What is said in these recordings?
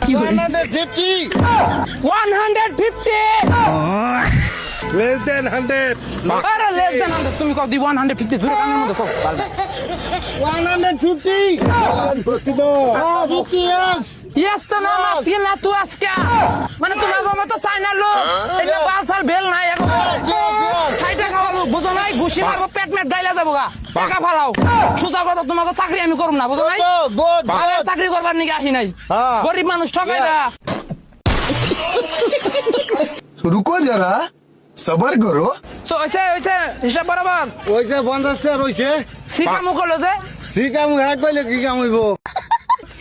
150 less than 100 আরে less than 100 তুমি কও দি 150 জোরে কানের মধ্যে কও 150 50 yes ইয়েস তো না মাছি না তুই আজকে মানে তোমার গো মতো চাইনা লোক এটা বালসাল বেল নাই এখন সাইডে খাওয়ালো বুঝো নাই ঘুষি মারবো পেট মেট গাইলা যাবো গা টাকা ফালাও সুজা কথা তোমাকে চাকরি আমি করব না বুঝো নাই good ভালো চাকরি করবার নিকে আসি নাই গরিব মানুষ ঠকাইরা रुको जरा सबर करो সো হইছে হিসাব বরাবর ওইছে 50 টাকা রইছে সিকামু করলো যে সিকাম এক কইলে কি কাম হইব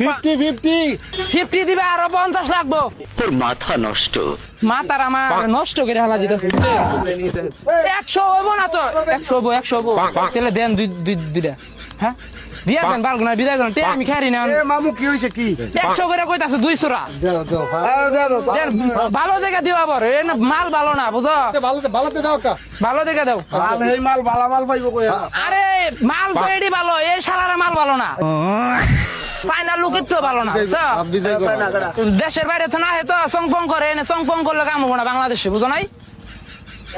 50 50 50 দিবে আরো 50 লাগবো তোর মাথা নষ্ট। মাতার আমার নষ্ট করে হালা দিতেছে 100 হইব না তো 100 হইব তাহলে দেন দুইটা হ্যাঁ দিয়া দেন বালগুনা বিদায় করেন তে আমি খাইরি না এ মামু কি হইছে কি 100 করে কইতাছে 200 রা দাও দেন ভালো দেখে দিও আবার এ না মাল ভালো না বুঝো ভালো দেখে দাও মাল এই মাল বালা মাল পাইবো কই আরে মাল তো এডি ভালো এই শালারা মাল ভালো না চাইনা লোক একটু ভালো না বুঝছো? দেশের বাইরে তো না হয়তো সংপং করে এনে সংপং করলে কাম হবো না বাংলাদেশে বুঝো নাই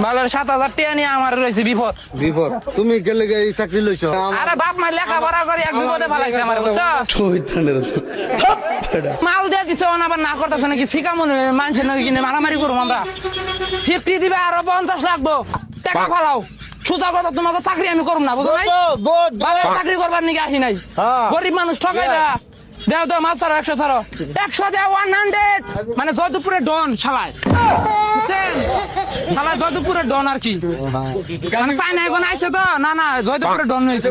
ভালো 7,000 টাকা নিয়ে আমার রয়েছে বিপদ বিপদ তুমি গেলে এই চাকরি লইছো আরে বাপ মা লেখাপড়া করে এক বিপদে ফেলাইছে আমার বুঝছো মাল দিয়ে দিছে না আবার না করতেছে নাকি শিকামন মানুষের নাকি কিনে মারামারি করবো আমরা 50 দিবে আরো 50 লাগবো টাকা ফালাও সুজা কথা তোমাকে চাকরি আমি করব না বুঝো নাই গুড ভালো চাকরি করবার নিকে আসি নাই গরিব মানুষ ঠকাইরা দেও দেও মাল ছাড়ো 100 ছাড়ো 100 দেও 100 মানে জয়দুপুরে ডন শালায় বুঝছেন শালা জয়দুপুরে ডন আর কি মানে চাইনা এখন আইছে তো না জয়দুপুরে ডন হয়েছে